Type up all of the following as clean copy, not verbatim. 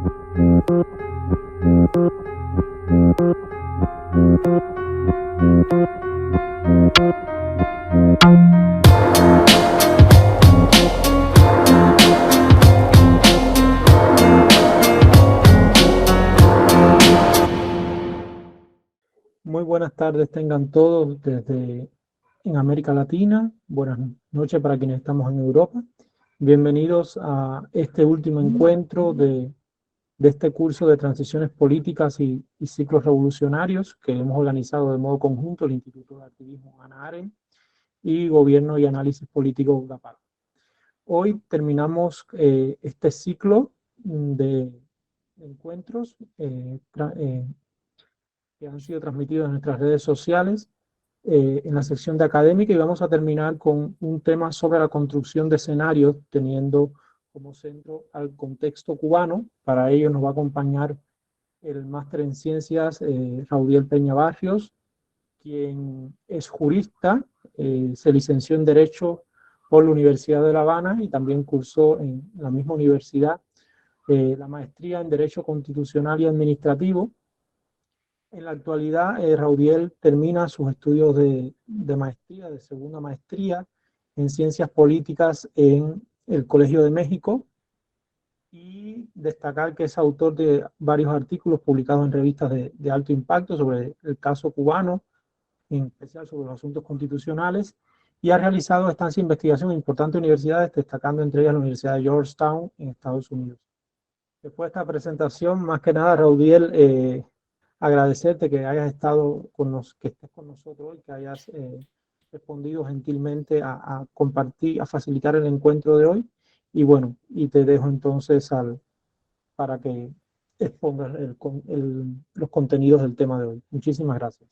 Muy buenas tardes tengan todos desde en América Latina. Buenas noches para quienes estamos en Europa. Bienvenidos a este último encuentro de este curso de transiciones políticas y ciclos revolucionarios que hemos organizado de modo conjunto el Instituto de Activismo Hannah Arendt y Gobierno y Análisis Político GAPAC. Hoy terminamos este ciclo de encuentros que han sido transmitidos en nuestras redes sociales en la sección de académica, y vamos a terminar con un tema sobre la construcción de escenarios teniendo como centro al contexto cubano. Para ello nos va a acompañar el máster en ciencias Raudiel Peña Barrios, quien es jurista, se licenció en Derecho por la Universidad de La Habana y también cursó en la misma universidad la maestría en Derecho Constitucional y Administrativo. En la actualidad, Raudiel termina sus estudios de maestría, de segunda maestría en Ciencias Políticas en el Colegio de México, y destacar que es autor de varios artículos publicados en revistas de alto impacto sobre el caso cubano, en especial sobre los asuntos constitucionales, y ha realizado estancias de investigación en importantes universidades, destacando entre ellas la Universidad de Georgetown en Estados Unidos. Después de esta presentación, más que nada, Raudiel, agradecerte que hayas estado que estés con nosotros hoy, que hayas respondido gentilmente a compartir, a facilitar el encuentro de hoy. Y bueno, y te dejo entonces para que expongas los contenidos del tema de hoy. Muchísimas gracias.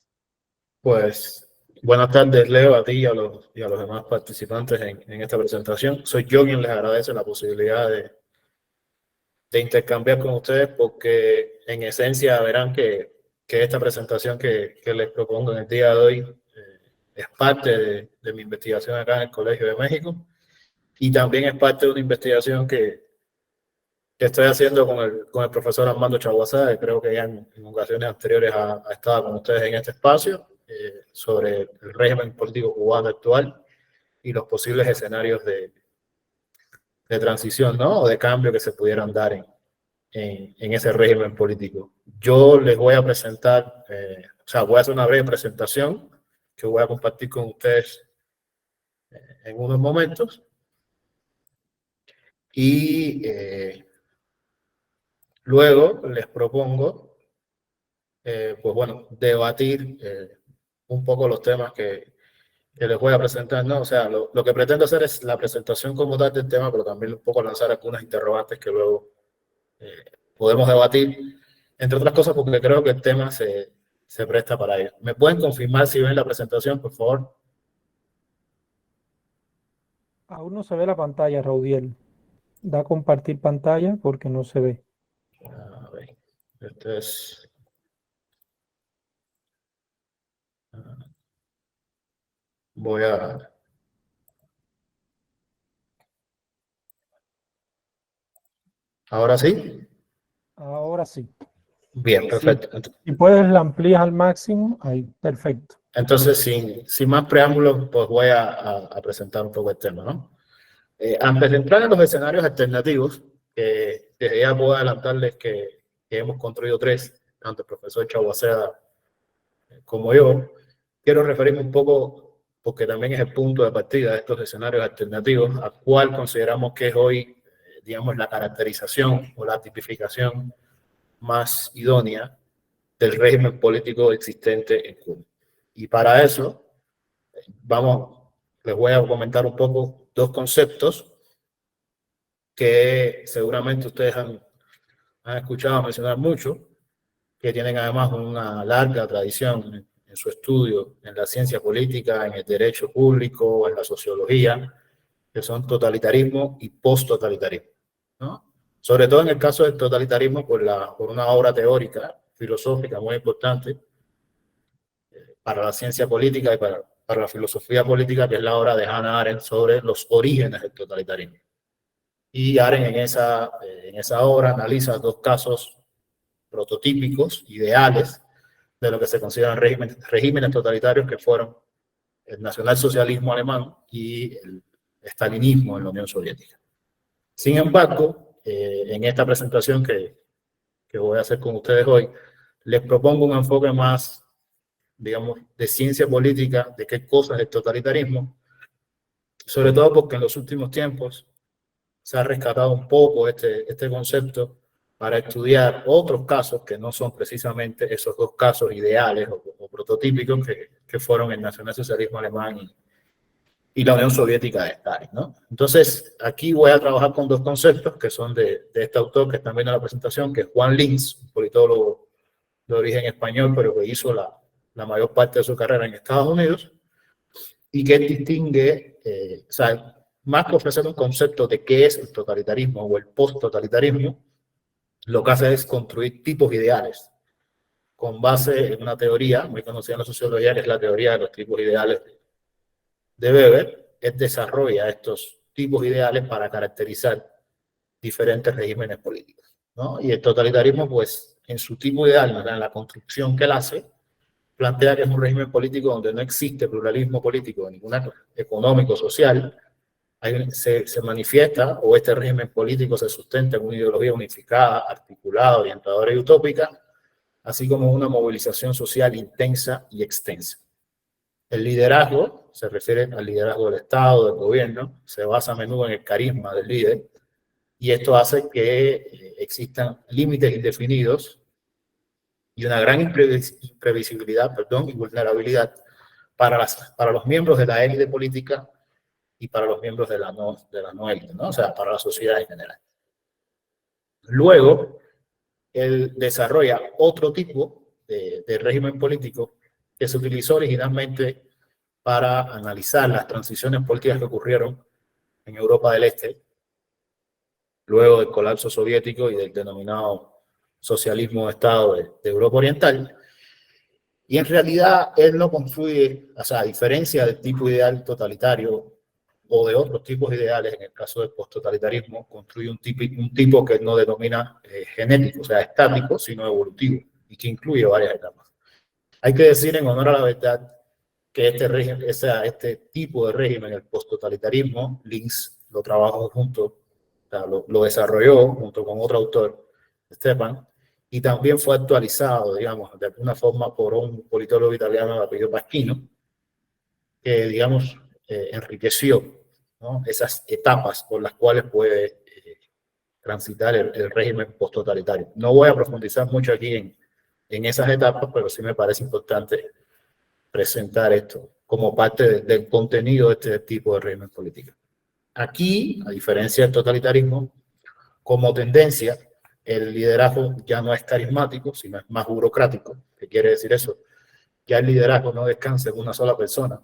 Pues buenas tardes, Leo, a ti y a los demás participantes en esta presentación. Soy yo quien les agradece la posibilidad de intercambiar con ustedes, porque en esencia verán que esta presentación que les propongo en el día de hoy es parte de mi investigación acá en el Colegio de México, y también es parte de una investigación que estoy haciendo con el profesor Armando Chaguazá, que creo que ya en ocasiones anteriores ha estado con ustedes en este espacio, sobre el régimen político cubano actual y los posibles escenarios de transición, ¿no? O de cambio que se pudieran dar en ese régimen político. Yo les voy a presentar, voy a hacer una breve presentación que voy a compartir con ustedes en unos momentos, y luego les propongo, pues bueno, debatir un poco los temas que les voy a presentar, ¿no? O sea, lo que pretendo hacer es la presentación como tal del tema, pero también un poco lanzar algunas interrogantes que luego podemos debatir, entre otras cosas porque creo que el tema se presta para ello. ¿Me pueden confirmar si ven la presentación, por favor? Aún no se ve la pantalla, Raudiel. Da a compartir pantalla porque no se ve. A ver, esto es... Voy a... ¿Ahora sí? Ahora sí. Bien, perfecto. Si puedes, la amplías al máximo. Ahí, perfecto. Entonces, sin más preámbulos, pues voy a presentar un poco el tema, ¿no? Antes de entrar en los escenarios alternativos, desde ya puedo adelantarles que hemos construido tres, tanto el profesor Chaguaceda como yo. Quiero referirme un poco, porque también es el punto de partida de estos escenarios alternativos, a cuál consideramos que es hoy, digamos, la caracterización o la tipificación más idónea del régimen político existente en Cuba. Y para eso, les voy a comentar un poco dos conceptos que seguramente ustedes han escuchado mencionar mucho, que tienen además una larga tradición en su estudio en la ciencia política, en el derecho público, en la sociología, que son totalitarismo y post-totalitarismo, ¿no? Sobre todo en el caso del totalitarismo, por una obra teórica, filosófica muy importante para la ciencia política y para la filosofía política, que es la obra de Hannah Arendt sobre los orígenes del totalitarismo. Y Arendt en esa obra analiza dos casos prototípicos, ideales, de lo que se consideran regímenes totalitarios, que fueron el nacionalsocialismo alemán y el estalinismo en la Unión Soviética. Sin embargo, en esta presentación que voy a hacer con ustedes hoy, les propongo un enfoque más, digamos, de ciencia política, de qué cosa es el totalitarismo, sobre todo porque en los últimos tiempos se ha rescatado un poco este concepto para estudiar otros casos que no son precisamente esos dos casos ideales o prototípicos que fueron el nacionalsocialismo alemán y la Unión Soviética de Stalin, ¿no? Entonces, aquí voy a trabajar con dos conceptos que son de este autor que están viendo la presentación, que es Juan Linz, un politólogo de origen español, pero que hizo la mayor parte de su carrera en Estados Unidos, y que distingue, o sea, más que ofrecer un concepto de qué es el totalitarismo o el post-totalitarismo, lo que hace es construir tipos ideales con base en una teoría muy conocida en la sociología, que es la teoría de los tipos ideales de Weber. Él desarrolla estos tipos ideales para caracterizar diferentes regímenes políticos, ¿no? Y el totalitarismo, pues, en su tipo ideal, ¿no?, en la construcción que él hace, plantea que es un régimen político donde no existe pluralismo político, ninguna económico, social. Se manifiesta, o este régimen político se sustenta en una ideología unificada, articulada, orientadora y utópica, así como una movilización social intensa y extensa. El liderazgo, se refiere al liderazgo del Estado, del gobierno, se basa a menudo en el carisma del líder, y esto hace que existan límites indefinidos y una gran imprevisibilidad, y vulnerabilidad para los miembros de la élite política y para los miembros de la no élite, ¿no? O sea, para la sociedad en general. Luego, él desarrolla otro tipo de régimen político que se utilizó originalmente para analizar las transiciones políticas que ocurrieron en Europa del Este, luego del colapso soviético y del denominado socialismo de Estado de Europa Oriental. Y en realidad él no construye, o sea, a diferencia del tipo ideal totalitario o de otros tipos ideales, en el caso del posttotalitarismo, construye un tipo que no denomina genético, o sea, estático, sino evolutivo, y que incluye varias etapas. Hay que decir, en honor a la verdad, que este tipo de régimen, el posttotalitarismo, Linz lo trabajó junto, o sea, lo desarrolló junto con otro autor, Stepan, y también fue actualizado, digamos, de alguna forma por un politólogo italiano de apellido Pasquino, que, digamos, enriqueció, ¿no?, esas etapas por las cuales puede transitar el régimen posttotalitario. No voy a profundizar mucho aquí en esas etapas, pero sí me parece importante presentar esto como parte del contenido de este tipo de régimen político. Aquí, a diferencia del totalitarismo, como tendencia, el liderazgo ya no es carismático, sino es más burocrático. ¿Qué quiere decir eso? Ya el liderazgo no descansa en una sola persona,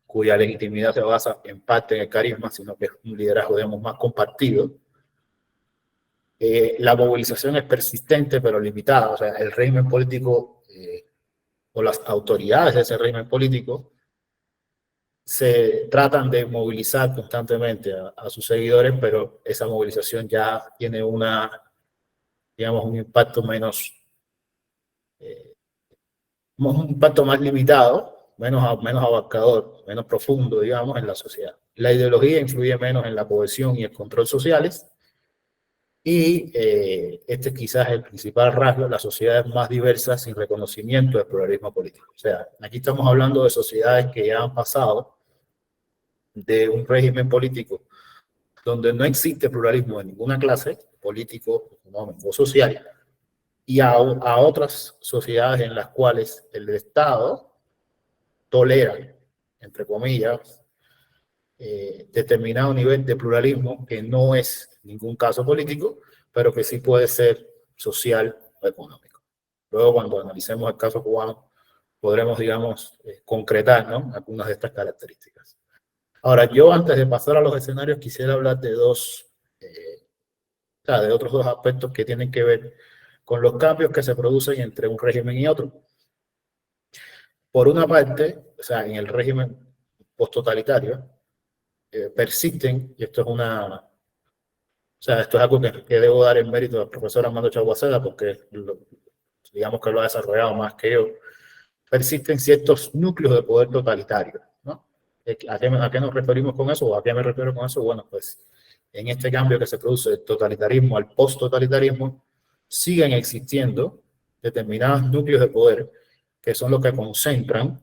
cuya legitimidad se basa en parte en el carisma, sino que es un liderazgo, digamos, más compartido. La movilización es persistente, pero limitada. O sea, el régimen político o las autoridades de ese régimen político se tratan de movilizar constantemente a sus seguidores, pero esa movilización ya tiene digamos, un impacto un impacto más limitado, menos abarcador, menos profundo, digamos, en la sociedad. La ideología influye menos en la cohesión y el control sociales, y este quizás es el principal rasgo: las sociedades más diversas sin reconocimiento del pluralismo político. O sea, aquí estamos hablando de sociedades que ya han pasado de un régimen político donde no existe pluralismo de ninguna clase, político, económico o social, y a otras sociedades en las cuales el Estado tolera, entre comillas, determinado nivel de pluralismo que no es ningún caso político, pero que sí puede ser social o económico. Luego, cuando analicemos el caso cubano, podremos, digamos, concretar, ¿no?, algunas de estas características. Ahora, yo, antes de pasar a los escenarios, quisiera hablar de de otros dos aspectos que tienen que ver con los cambios que se producen entre un régimen y otro. Por una parte, o sea, en el régimen posttotalitario, persisten, y esto es O sea, esto es algo que debo dar el mérito al profesor Armando Chaguaceda, porque digamos que lo ha desarrollado más que yo. Persisten ciertos núcleos de poder totalitario, ¿no? ¿A qué nos referimos con eso? ¿O a qué me refiero con eso? Bueno, pues en este cambio que se produce del totalitarismo al post-totalitarismo, siguen existiendo determinados núcleos de poder que son los que concentran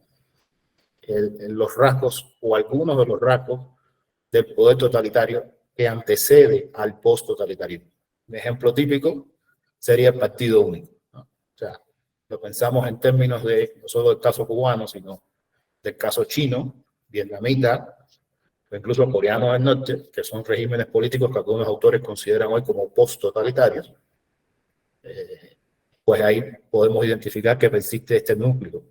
los rasgos o algunos de los rasgos del poder totalitario que antecede al post-totalitarismo. Un ejemplo típico sería el partido único, ¿no? O sea, lo pensamos en términos de no solo del caso cubano, sino del caso chino, vietnamita, o incluso coreano del norte, que son regímenes políticos que algunos autores consideran hoy como post-totalitarios. Pues ahí podemos identificar que persiste este núcleo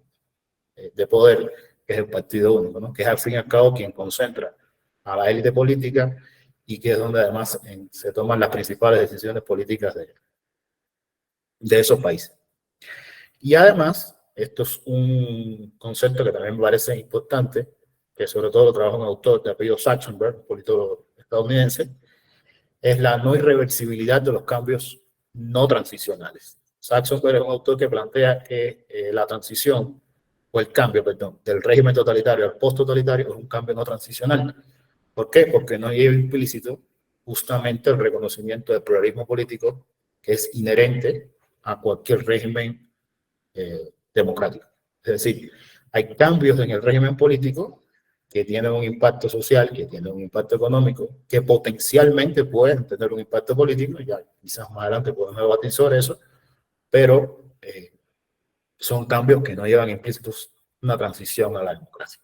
de poder, que es el partido único, ¿no? Que es al fin y al cabo quien concentra a la élite política y que es donde además se toman las principales decisiones políticas de esos países. Y además, esto es un concepto que también me parece importante, que sobre todo lo trabaja un autor de apellido Sachsenberg, un politólogo estadounidense, es la no irreversibilidad de los cambios no transicionales. Sachsenberg es un autor que plantea que la transición, o el cambio, perdón, del régimen totalitario al post-totalitario es un cambio no transicional. ¿Por qué? Porque no lleva implícito justamente el reconocimiento del pluralismo político que es inherente a cualquier régimen democrático. Es decir, hay cambios en el régimen político que tienen un impacto social, que tienen un impacto económico, que potencialmente pueden tener un impacto político, ya quizás más adelante podemos debatir sobre eso, pero son cambios que no llevan implícitos una transición a la democracia.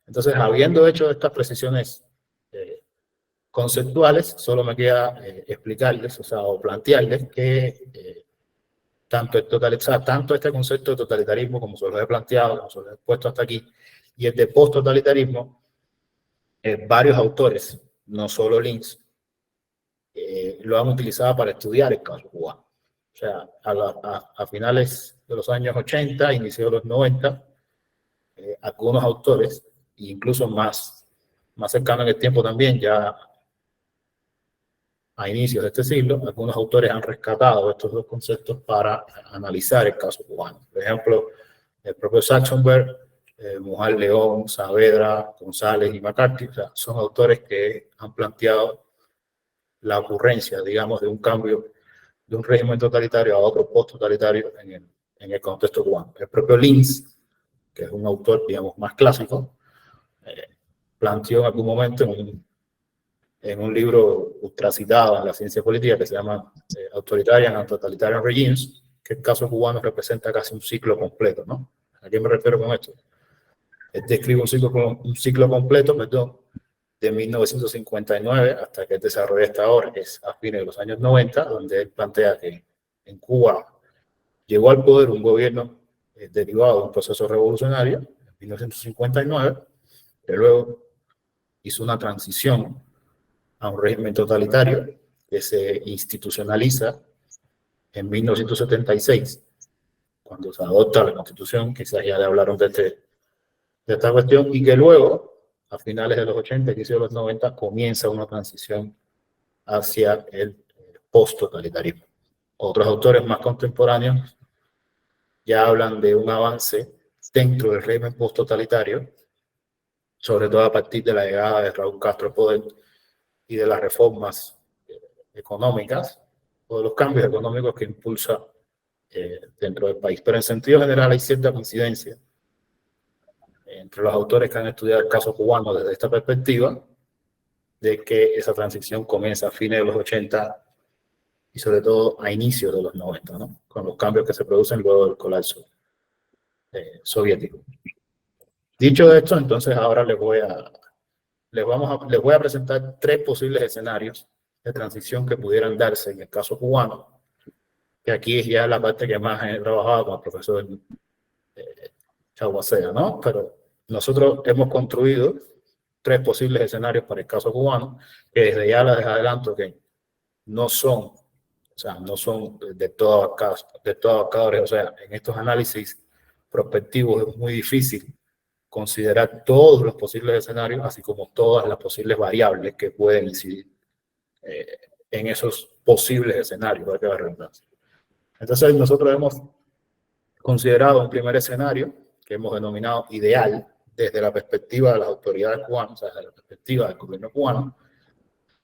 Entonces, habiendo hecho estas precisiones conceptuales, solo me queda explicarles, o sea, o plantearles que tanto este concepto de totalitarismo, como se lo he planteado, como se lo he puesto hasta aquí, y el de post-totalitarismo, varios autores, no solo Linz, lo han utilizado para estudiar el caso cubano. O sea, a finales de los años 80, inicio de los 90, algunos autores, incluso más cercano en el tiempo también, ya a inicios de este siglo, algunos autores han rescatado estos dos conceptos para analizar el caso cubano. Por ejemplo, el propio Sachsenberg, Mujal León, Saavedra, González y McCarthy, o sea, son autores que han planteado la ocurrencia, digamos, de un cambio de un régimen totalitario a otro post-totalitario en el contexto cubano. El propio Linz, que es un autor, digamos, más clásico, planteó en algún momento en un libro ultracitado en la ciencia política que se llama Authoritarian and Totalitarian Regimes, que el caso cubano representa casi un ciclo completo, ¿no? ¿A qué me refiero con esto? Describe un ciclo completo, perdón, de 1959 hasta que él desarrolla esta obra, que es a fines de los años 90, donde él plantea que en Cuba llegó al poder un gobierno derivado de un proceso revolucionario en 1959, que luego hizo una transición a un régimen totalitario que se institucionaliza en 1976, cuando se adopta la Constitución, quizás ya le hablaron de esta cuestión, y que luego, a finales de los 80, inicios de los 90, comienza una transición hacia el post-totalitarismo. Otros autores más contemporáneos ya hablan de un avance dentro del régimen post-totalitario, sobre todo a partir de la llegada de Raúl Castro al poder y de las reformas económicas o de los cambios económicos que impulsa dentro del país. Pero en sentido general hay cierta coincidencia entre los autores que han estudiado el caso cubano desde esta perspectiva, de que esa transición comienza a fines de los 80 y sobre todo a inicios de los 90, ¿no? Con los cambios que se producen luego del colapso soviético. Dicho esto, entonces ahora les voy a presentar tres posibles escenarios de transición que pudieran darse en el caso cubano, que aquí es ya la parte que más he trabajado con el profesor Chaguacea, ¿no? Pero nosotros hemos construido tres posibles escenarios para el caso cubano, que desde ya les adelanto que no son, o sea, no son de todos abarcadores. O sea, en estos análisis prospectivos es muy difícil considerar todos los posibles escenarios, así como todas las posibles variables que pueden incidir en esos posibles escenarios, para que la redundancia. Entonces nosotros hemos considerado un primer escenario que hemos denominado ideal desde la perspectiva de las autoridades cubanas, o sea, desde la perspectiva del gobierno cubano,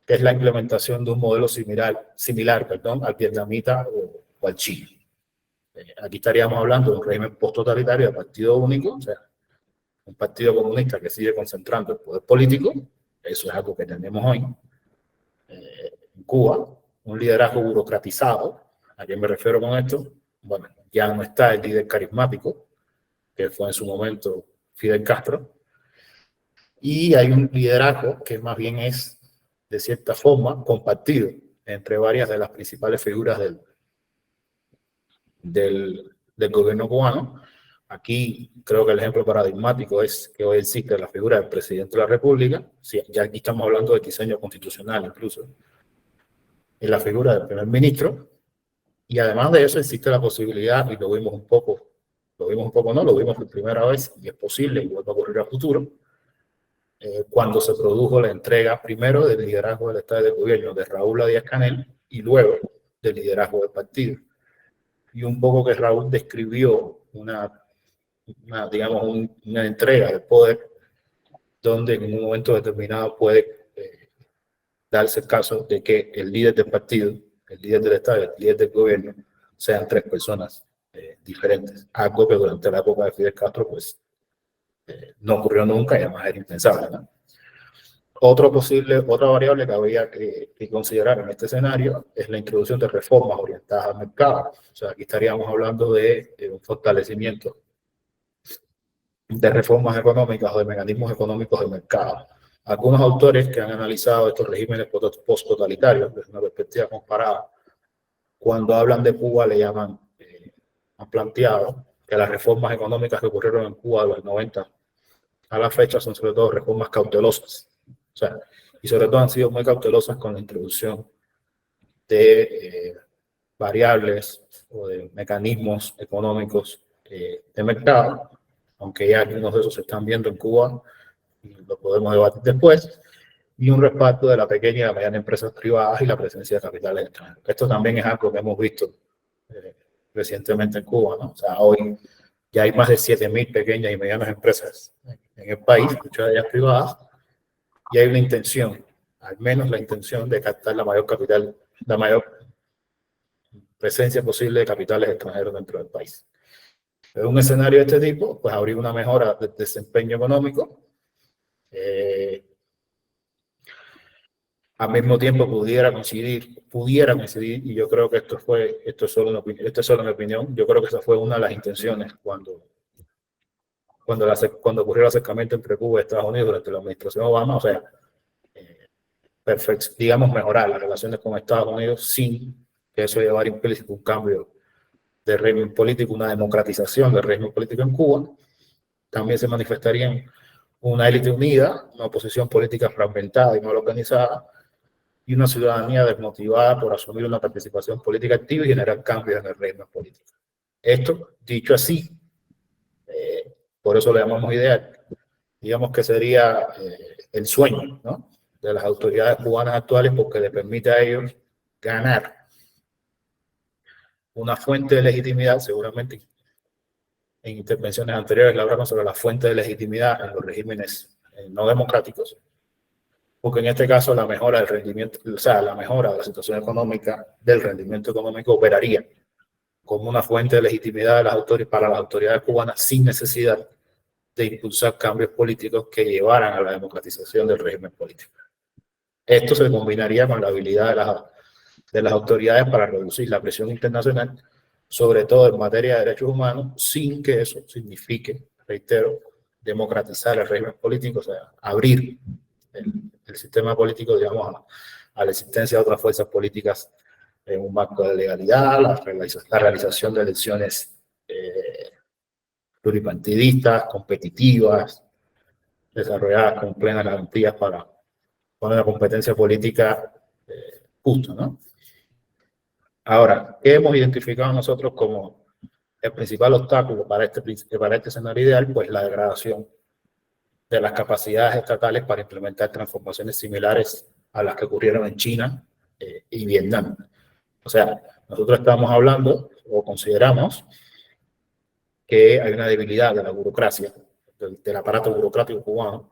que es la implementación de un modelo similar al vietnamita o al chino. Aquí estaríamos hablando de un régimen post-totalitario de partido único, o sea, un partido comunista que sigue concentrando el poder político. Eso es algo que tenemos hoy en Cuba, un liderazgo burocratizado. ¿A qué me refiero con esto? Bueno, ya no está el líder carismático, que fue en su momento Fidel Castro, y hay un liderazgo que más bien es, de cierta forma, compartido entre varias de las principales figuras del gobierno cubano. Aquí creo que el ejemplo paradigmático es que hoy existe la figura del presidente de la República, sí, ya aquí estamos hablando de diseño constitucional incluso, en la figura del primer ministro, y además de eso existe la posibilidad, y lo vimos por primera vez, y es posible, y vuelve a ocurrir a futuro, cuando se produjo la entrega primero del liderazgo del Estado de Gobierno de Raúl Díaz-Canel y luego del liderazgo del partido. Y un poco que Raúl describió una entrega de poder donde en un momento determinado puede darse el caso de que el líder del partido, el líder del Estado, el líder del gobierno, sean tres personas diferentes. Algo que durante la época de Fidel Castro pues no ocurrió nunca y además era impensable, ¿no? Otra variable que habría que considerar en este escenario es la introducción de reformas orientadas al mercado. O sea, aquí estaríamos hablando de un fortalecimiento de reformas económicas o de mecanismos económicos de mercado. Algunos autores que han analizado estos regímenes post-totalitarios desde una perspectiva comparada, cuando hablan de Cuba han planteado que las reformas económicas que ocurrieron en Cuba de los 90 a la fecha son sobre todo reformas cautelosas. O sea, y sobre todo han sido muy cautelosas con la introducción de variables o de mecanismos económicos de mercado, aunque ya algunos de esos se están viendo en Cuba y lo podemos debatir después, y un respaldo de la pequeña y la mediana empresas privadas y la presencia de capitales extranjeros. Esto también es algo que hemos visto recientemente en Cuba, ¿no? O sea, hoy ya hay más de 7.000 pequeñas y medianas empresas en el país, muchas de ellas privadas, y hay una intención, al menos la intención de captar la mayor presencia posible de capitales extranjeros dentro del país. En un escenario de este tipo, pues habría una mejora del desempeño económico, al mismo tiempo pudiera coincidir, y yo creo que esto es solo mi opinión, yo creo que esa fue una de las intenciones cuando ocurrió el acercamiento entre Cuba y Estados Unidos durante la administración Obama, o sea, digamos, mejorar las relaciones con Estados Unidos sin que eso llevara implícito un cambio de régimen político, una democratización del régimen político en Cuba. También se manifestaría una élite unida, una oposición política fragmentada y mal organizada, y una ciudadanía desmotivada por asumir una participación política activa y generar cambios en el régimen político. Esto, dicho así, por eso le llamamos ideal, digamos que sería el sueño, ¿no?, de las autoridades cubanas actuales, porque le permite a ellos ganar una fuente de legitimidad. Seguramente en intervenciones anteriores le hablamos sobre la fuente de legitimidad en los regímenes no democráticos, porque en este caso la mejora del rendimiento, o sea, la mejora de la situación económica, del rendimiento económico, operaría como una fuente de legitimidad para las autoridades cubanas sin necesidad de impulsar cambios políticos que llevaran a la democratización del régimen político. Esto se combinaría con la habilidad de las autoridades para reducir la presión internacional, sobre todo en materia de derechos humanos, sin que eso signifique, reitero, democratizar el régimen político, o sea, abrir el sistema político, digamos, a la existencia de otras fuerzas políticas en un marco de legalidad, la realización de elecciones pluripartidistas, competitivas, desarrolladas con plenas garantías para una competencia política justa, ¿no? Ahora, ¿qué hemos identificado nosotros como el principal obstáculo para este escenario ideal? Pues la degradación de las capacidades estatales para implementar transformaciones similares a las que ocurrieron en China y Vietnam. O sea, nosotros estamos hablando o consideramos que hay una debilidad de la burocracia, del aparato burocrático cubano,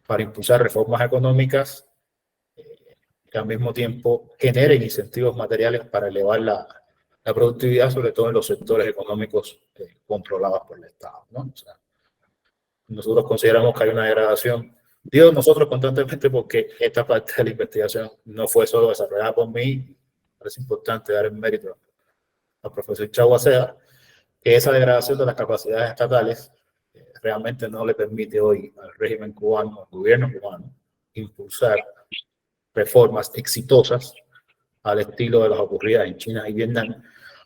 para impulsar reformas económicas que al mismo tiempo generen incentivos materiales para elevar la productividad, sobre todo en los sectores económicos controlados por el Estado, ¿no? O sea, nosotros consideramos que hay una degradación. Digo nosotros constantemente porque esta parte de la investigación no fue solo desarrollada por mí. Es importante dar el mérito al profesor Chaguacea, que esa degradación de las capacidades estatales realmente no le permite hoy al régimen cubano, al gobierno cubano, impulsar reformas exitosas al estilo de las ocurridas en China y Vietnam,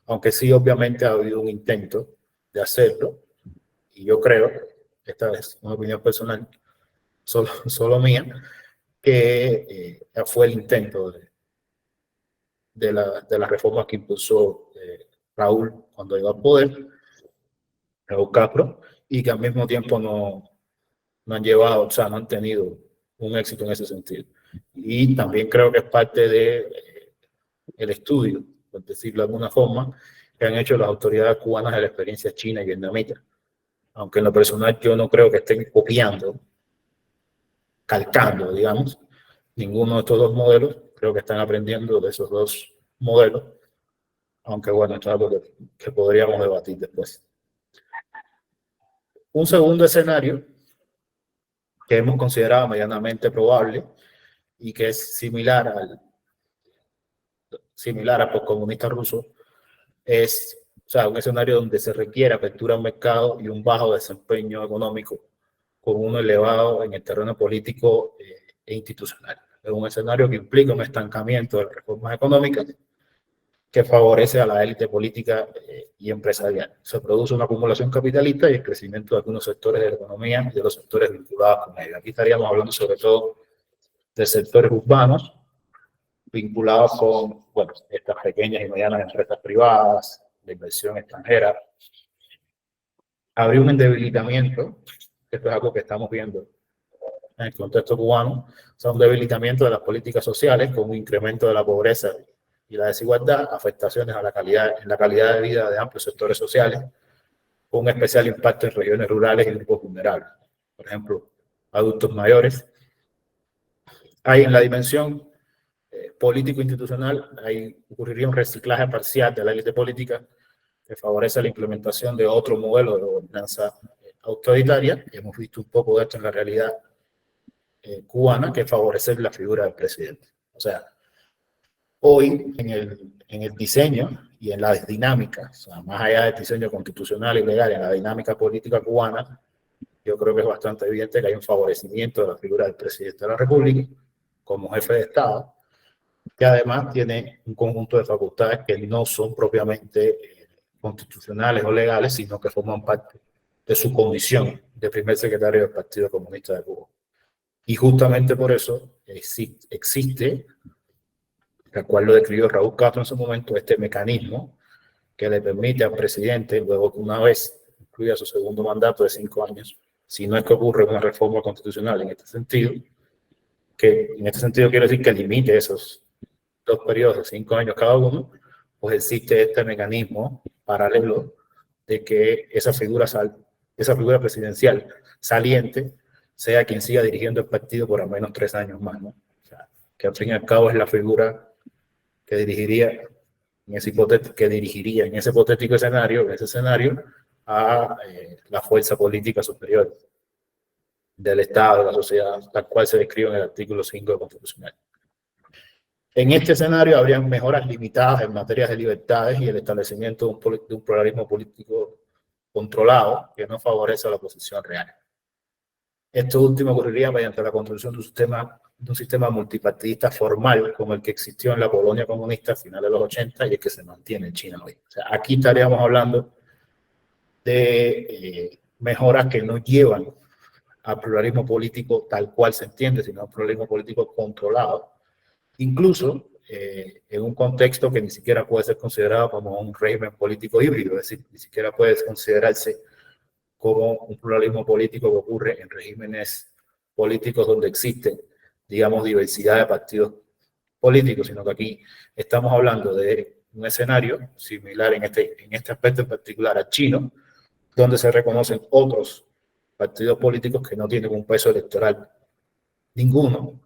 aunque sí obviamente ha habido un intento de hacerlo, y yo creo, esta es una opinión personal, solo mía, que fue el intento de las reformas que impulsó Raúl cuando llegó al poder, Raúl Castro, y que al mismo tiempo no han llevado, o sea, no han tenido un éxito en ese sentido. Y también creo que es parte de el estudio, por decirlo de alguna forma, que han hecho las autoridades cubanas de la experiencia china y vietnamita. Aunque en lo personal yo no creo que estén copiando, calcando, digamos, ninguno de estos dos modelos. Creo que están aprendiendo de esos dos modelos, aunque bueno, esto es algo que podríamos debatir después. Un segundo escenario que hemos considerado medianamente probable y que es similar al postcomunista ruso, es, o sea, un escenario donde se requiere apertura al mercado y un bajo desempeño económico con uno elevado en el terreno político e institucional. Es un escenario que implica un estancamiento de las reformas económicas que favorece a la élite política y empresarial. Se produce una acumulación capitalista y el crecimiento de algunos sectores de la economía y de los sectores vinculados con ella. Aquí estaríamos hablando sobre todo de sectores urbanos vinculados con, bueno, estas pequeñas y medianas empresas privadas, de inversión extranjera. Habría un debilitamiento, esto es algo que estamos viendo en el contexto cubano, o sea, un debilitamiento de las políticas sociales con un incremento de la pobreza y la desigualdad, afectaciones a en la calidad de vida de amplios sectores sociales, con un especial impacto en regiones rurales y grupos vulnerables. Por ejemplo, adultos mayores. Hay en la dimensión político-institucional, ocurriría un reciclaje parcial de la élite política que favorece la implementación de otro modelo de gobernanza autoritaria. Hemos visto un poco de esto en la realidad cubana, que favorece la figura del presidente. O sea, hoy en el diseño y en las dinámicas, o sea, más allá del diseño constitucional y legal, en la dinámica política cubana, yo creo que es bastante evidente que hay un favorecimiento de la figura del presidente de la República como jefe de Estado, que además tiene un conjunto de facultades que no son propiamente constitucionales o legales, sino que forman parte de su condición de primer secretario del Partido Comunista de Cuba. Y justamente por eso existe, tal cual lo describió Raúl Castro en su momento, este mecanismo que le permite al presidente, luego que una vez concluya su segundo mandato de 5 años, si no es que ocurre una reforma constitucional en este sentido, que en este sentido quiero decir que limite esos 2 periodos de 5 años cada uno, pues existe este mecanismo paralelo de que esa figura presidencial saliente sea quien siga dirigiendo el partido por al menos 3 años más, ¿no? O sea, que al fin y al cabo es la figura que dirigiría en ese hipotético escenario, a la fuerza política superior del Estado, de la sociedad, tal cual se describe en el artículo 5 del Constitucional. En este escenario habrían mejoras limitadas en materias de libertades y el establecimiento de un pluralismo político controlado que no favorece a la oposición real. Esto último ocurriría mediante la construcción de un sistema multipartidista formal como el que existió en la Polonia comunista a finales de los 80 y el que se mantiene en China hoy. O sea, aquí estaríamos hablando de mejoras que no llevan al pluralismo político tal cual se entiende, sino al pluralismo político controlado, incluso en un contexto que ni siquiera puede ser considerado como un régimen político híbrido, es decir, ni siquiera puede considerarse como un pluralismo político que ocurre en regímenes políticos donde existe, digamos, diversidad de partidos político, sino que aquí estamos hablando de un escenario similar en este aspecto en particular al chino, donde se reconocen otros partidos políticos que no tienen un peso electoral ninguno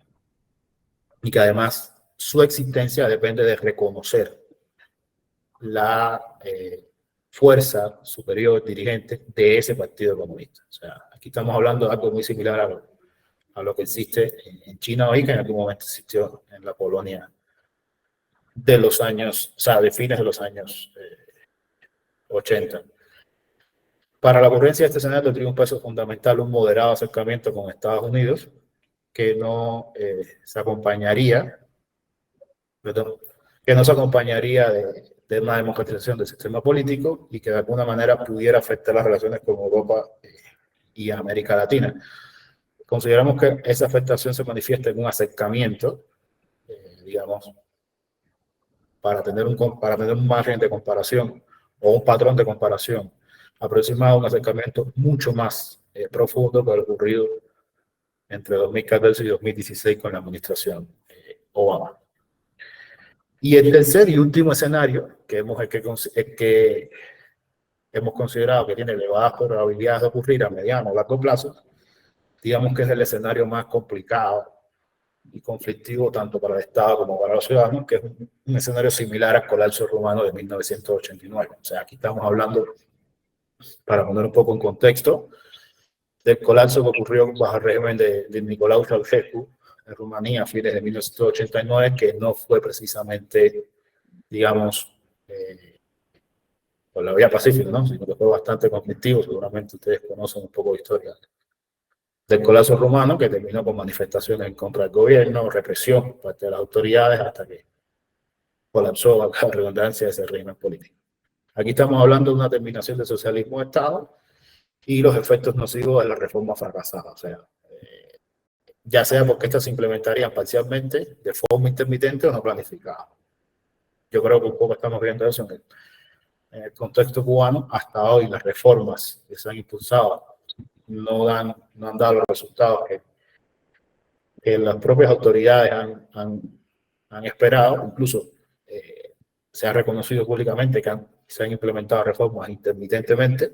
y que además su existencia depende de reconocer la fuerza superior dirigente de ese partido comunista. O sea, aquí estamos hablando de algo muy similar a lo que existe en China hoy, que en algún momento existió en la Polonia de los años, o sea, de fines de los años 80. Para la ocurrencia de este escenario tiene un peso fundamental, un moderado acercamiento con Estados Unidos, que no se acompañaría, perdón, que no se acompañaría de una democratización del sistema político y que de alguna manera pudiera afectar las relaciones con Europa y América Latina. Consideramos que esa afectación se manifiesta en un acercamiento, digamos, para tener un margen de comparación o un patrón de comparación aproximado, un acercamiento mucho más profundo que lo ocurrido entre 2014 y 2016 con la administración Obama. Y el tercer y último escenario que hemos considerado que tiene elevadas probabilidades de ocurrir a mediano o largo plazo, digamos que es el escenario más complicado y conflictivo tanto para el Estado como para los ciudadanos, que es un escenario similar al colapso rumano de 1989. O sea, aquí estamos hablando, para poner un poco en contexto, del colapso que ocurrió bajo el régimen de Nicolae Ceausescu en Rumanía a fines de 1989, que no fue precisamente, digamos, por la vía pacífica, ¿no? Sino que fue bastante conflictivo. Seguramente ustedes conocen un poco de historia del colapso rumano, que terminó con manifestaciones en contra del gobierno, represión por parte de las autoridades, hasta que colapsó, a la redundancia, ese régimen político. Aquí estamos hablando de una terminación del socialismo de Estado y los efectos nocivos de la reforma fracasada. O sea, ya sea porque estas se implementarían parcialmente, de forma intermitente o no planificada. Yo creo que un poco estamos viendo eso en el contexto cubano. Hasta hoy las reformas que se han impulsado no han dado los resultados que las propias autoridades han esperado. Incluso se ha reconocido públicamente que se han implementado reformas intermitentemente,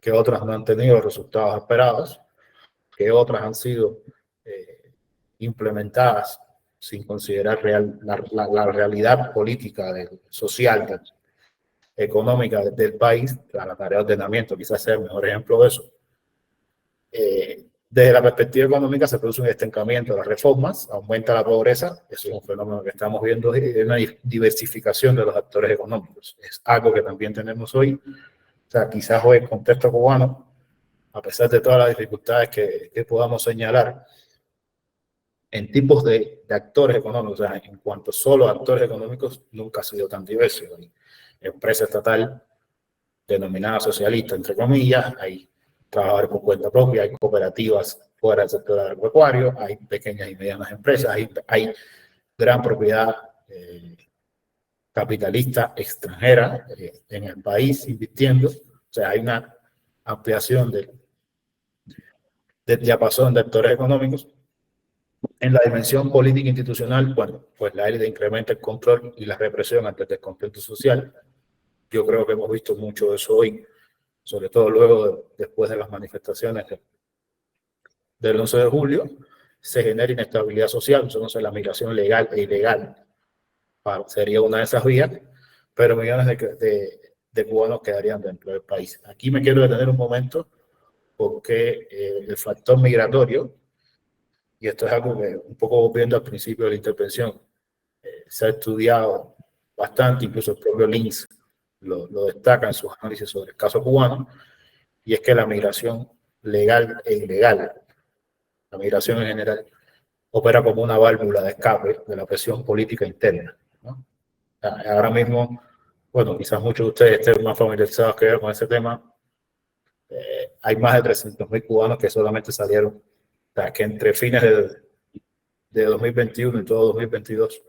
que otras no han tenido los resultados esperados, que otras han sido implementadas sin considerar la realidad política, social, económica del país. La tarea de ordenamiento quizás sea el mejor ejemplo de eso. Desde la perspectiva económica se produce un estancamiento de las reformas, aumenta la pobreza. Eso es un fenómeno que estamos viendo, de una diversificación de los actores económicos. Es algo que también tenemos hoy. O sea, quizás hoy el contexto cubano, a pesar de todas las dificultades que podamos señalar en tipos de actores económicos, o sea, en cuanto solo a actores económicos, nunca ha sido tan diverso. Hay empresa estatal denominada socialista, entre comillas, hay trabajadores por cuenta propia, hay cooperativas fuera del sector agropecuario, hay pequeñas y medianas empresas, hay gran propiedad capitalista extranjera en el país invirtiendo. O sea, hay una ampliación del diapasón de actores económicos. En la dimensión política institucional, bueno, pues la élite incrementa el control y la represión ante el descontento social. Yo creo que hemos visto mucho de eso hoy, sobre todo luego, después de las manifestaciones del 11 de julio, se genera inestabilidad social. Entonces la migración legal e ilegal sería una de esas vías, pero millones de cubanos quedarían dentro del país. Aquí me quiero detener un momento porque el factor migratorio, y esto es algo que un poco viendo al principio de la intervención, se ha estudiado bastante, incluso el propio Linz lo destaca en sus análisis sobre el caso cubano, y es que la migración legal e ilegal, la migración en general, opera como una válvula de escape de la presión política interna, ¿no? Ahora mismo, bueno, quizás muchos de ustedes estén más familiarizados que yo con ese tema. Hay más de 300.000 cubanos que solamente salieron, o sea, que entre fines de 2021 y todo 2022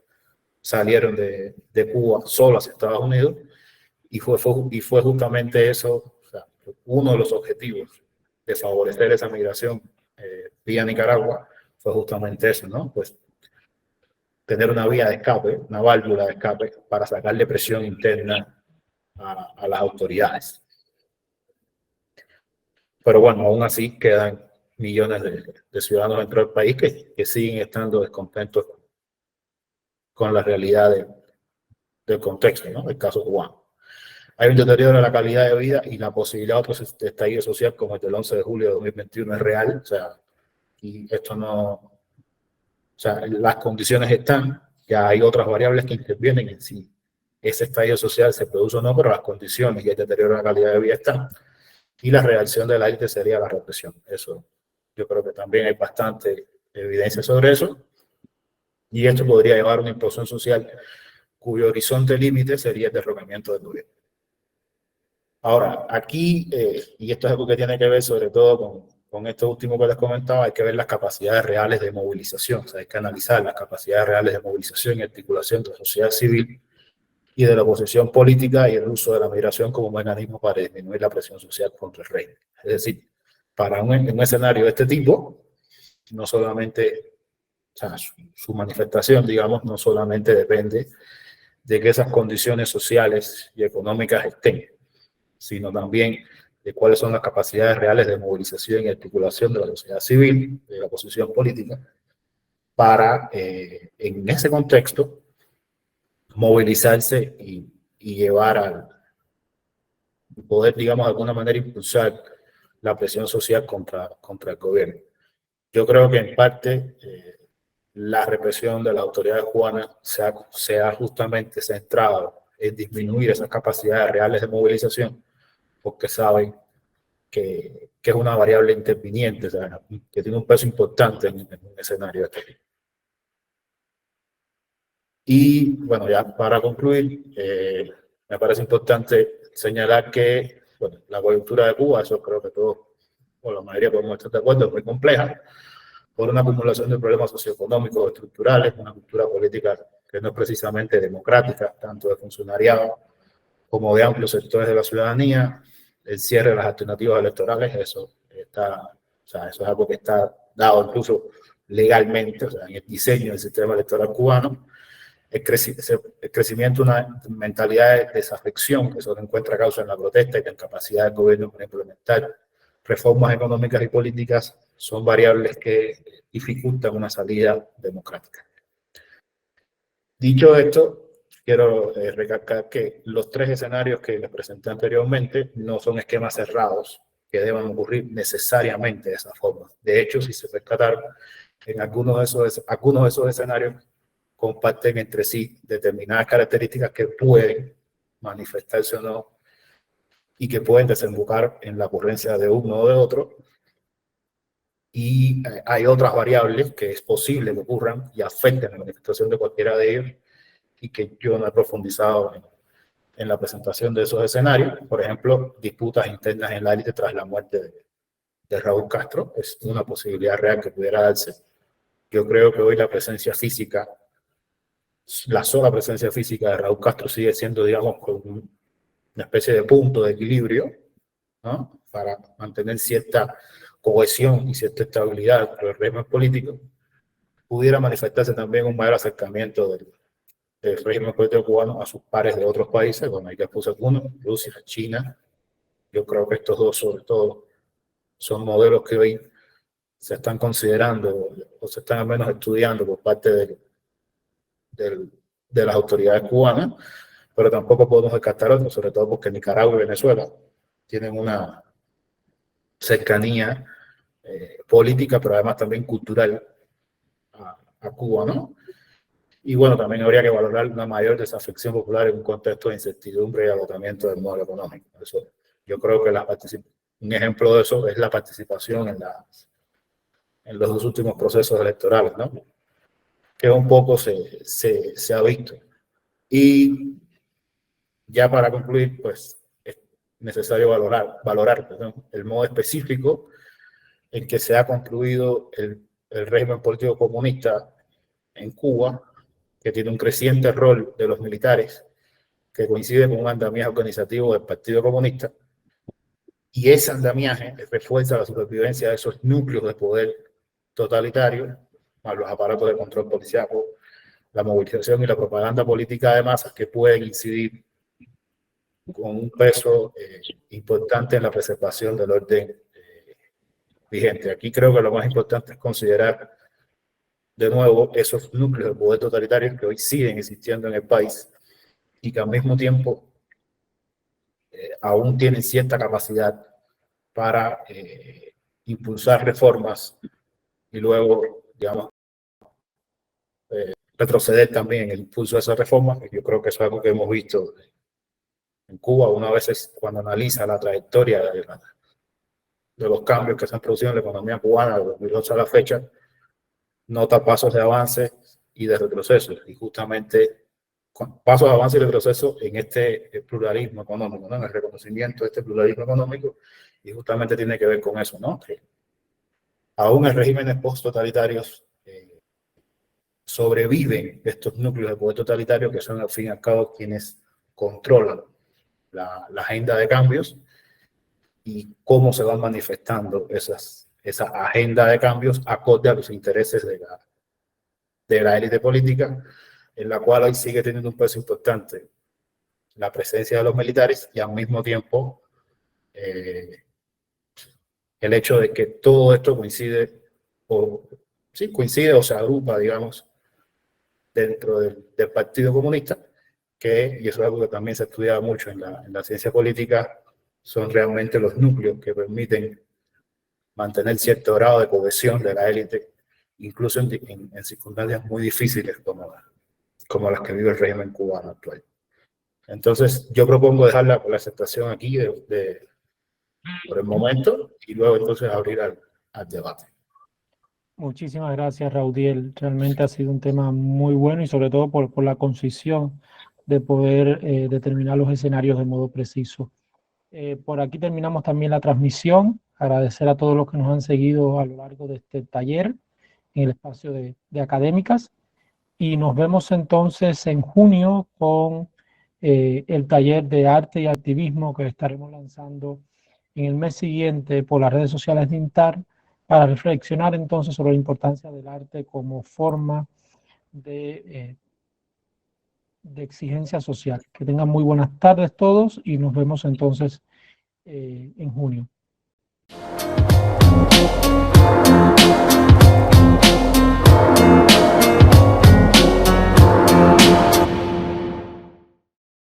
salieron de Cuba solo hacia Estados Unidos, y fue justamente eso, o sea, uno de los objetivos de favorecer esa migración vía Nicaragua fue justamente eso, ¿no? Pues tener una vía de escape, una válvula de escape para sacarle presión interna a las autoridades. Pero bueno, aún así quedan millones de ciudadanos dentro del país que siguen estando descontentos con la realidad del contexto, ¿no? El caso cubano. Hay un deterioro de la calidad de vida y la posibilidad de otro estallido social como el del 11 de julio de 2021 es real. O sea, y esto no... O sea, las condiciones están, ya hay otras variables que intervienen en si ese estallido social se produce o no, pero las condiciones y el deterioro de la calidad de vida están. Y la reacción de la élite sería la represión. Eso, yo creo que también hay bastante evidencia sobre eso. Y esto podría llevar a una implosión social cuyo horizonte límite sería el derrocamiento del gobierno. Ahora, aquí, y esto es algo que tiene que ver sobre todo con esto último que les comentaba, hay que ver las capacidades reales de movilización, o sea, hay que analizar las capacidades reales de movilización y articulación de la sociedad civil y de la oposición política y el uso de la migración como mecanismo para disminuir la presión social contra el régimen. Es decir, para un escenario de este tipo, no solamente, o sea, su manifestación, digamos, no solamente depende de que esas condiciones sociales y económicas estén, sino también de cuáles son las capacidades reales de movilización y articulación de la sociedad civil, de la oposición política, para, en ese contexto, movilizarse y llevar al poder, digamos, de alguna manera impulsar la presión social contra el gobierno. Yo creo que en parte la represión de las autoridades cubanas se ha justamente centrado en disminuir esas capacidades reales de movilización, porque saben que es una variable interviniente, o sea, que tiene un peso importante en un escenario de este tipo. Y bueno, ya para concluir, me parece importante señalar que bueno, la coyuntura de Cuba, eso creo que todos, o la mayoría podemos estar de acuerdo, es muy compleja, por una acumulación de problemas socioeconómicos estructurales, una cultura política que no es precisamente democrática, tanto de funcionariado como de amplios sectores de la ciudadanía, el cierre de las alternativas electorales, eso es algo que está dado incluso legalmente, o sea, en el diseño del sistema electoral cubano, el crecimiento de una mentalidad de desafección que solo encuentra causa en la protesta y la incapacidad del gobierno para implementar reformas económicas y políticas son variables que dificultan una salida democrática. Dicho esto, quiero recalcar que los tres escenarios que les presenté anteriormente no son esquemas cerrados que deban ocurrir necesariamente de esa forma. De hecho, si se rescataron en algunos de esos escenarios, comparten entre sí determinadas características que pueden manifestarse o no y que pueden desembocar en la ocurrencia de uno o de otro. Y hay otras variables que es posible que ocurran y afecten la manifestación de cualquiera de ellos y que yo no he profundizado en la presentación de esos escenarios. Por ejemplo, disputas internas en la élite tras la muerte de Raúl Castro es una posibilidad real que pudiera darse. Yo creo que hoy la presencia física, la sola presencia física de Raúl Castro sigue siendo, digamos, una especie de punto de equilibrio, ¿no? Para mantener cierta cohesión y cierta estabilidad entre el régimen político. Pudiera manifestarse también un mayor acercamiento del régimen político cubano a sus pares de otros países, bueno, hay que puse algunos, Rusia, China. Yo creo que estos dos, sobre todo, son modelos que hoy se están considerando o se están al menos estudiando por parte de las autoridades cubanas, pero tampoco podemos descartar otros, sobre todo porque Nicaragua y Venezuela tienen una cercanía política, pero además también cultural a Cuba, ¿no? Y bueno, también habría que valorar una mayor desafección popular en un contexto de incertidumbre y agotamiento del modelo económico. Eso, yo creo que un ejemplo de eso es la participación en los dos últimos procesos electorales, ¿no? Que un poco se ha visto. Y ya para concluir, pues es necesario valorar el modo específico en que se ha construido el régimen político comunista en Cuba, que tiene un creciente rol de los militares, que coincide con un andamiaje organizativo del Partido Comunista, y ese andamiaje refuerza la supervivencia de esos núcleos de poder totalitario, más los aparatos de control policiaco la movilización y la propaganda política de masas que pueden incidir con un peso importante en la preservación del orden vigente. Aquí creo que lo más importante es considerar de nuevo esos núcleos de poder totalitarios que hoy siguen existiendo en el país y que al mismo tiempo aún tienen cierta capacidad para impulsar reformas y luego, digamos, retroceder también en el impulso de esas reformas. Yo creo que eso es algo que hemos visto en Cuba. Una vez cuando analiza la trayectoria de los cambios que se han producido en la economía cubana de 2008 a la fecha, nota pasos de avance y de retroceso. Y justamente pasos de avance y retroceso en este pluralismo económico, ¿no? En el reconocimiento de este pluralismo económico, y justamente tiene que ver con eso, ¿no? Que aún en regímenes post-totalitarios sobreviven estos núcleos de poder totalitario que son al fin y al cabo quienes controlan la agenda de cambios y cómo se van manifestando esa agenda de cambios acorde a los intereses de la élite política, en la cual hoy sigue teniendo un peso importante la presencia de los militares y al mismo tiempo el hecho de que todo esto coincide o se agrupa, digamos, dentro del Partido Comunista, y eso es algo que también se ha estudiado mucho en la ciencia política, son realmente los núcleos que permiten mantener cierto grado de cohesión de la élite, incluso en circunstancias muy difíciles como las que vive el régimen cubano actual. Entonces, yo propongo dejar la aceptación aquí por el momento y luego entonces abrir al debate. Muchísimas gracias, Raudiel. Realmente ha sido un tema muy bueno y sobre todo por la concisión de poder determinar los escenarios de modo preciso. Por aquí terminamos también la transmisión. Agradecer a todos los que nos han seguido a lo largo de este taller en el espacio de académicas. Y nos vemos entonces en junio con el taller de arte y activismo que estaremos lanzando en el mes siguiente por las redes sociales de INTAR, para reflexionar entonces sobre la importancia del arte como forma de exigencia social. Que tengan muy buenas tardes todos y nos vemos entonces en junio.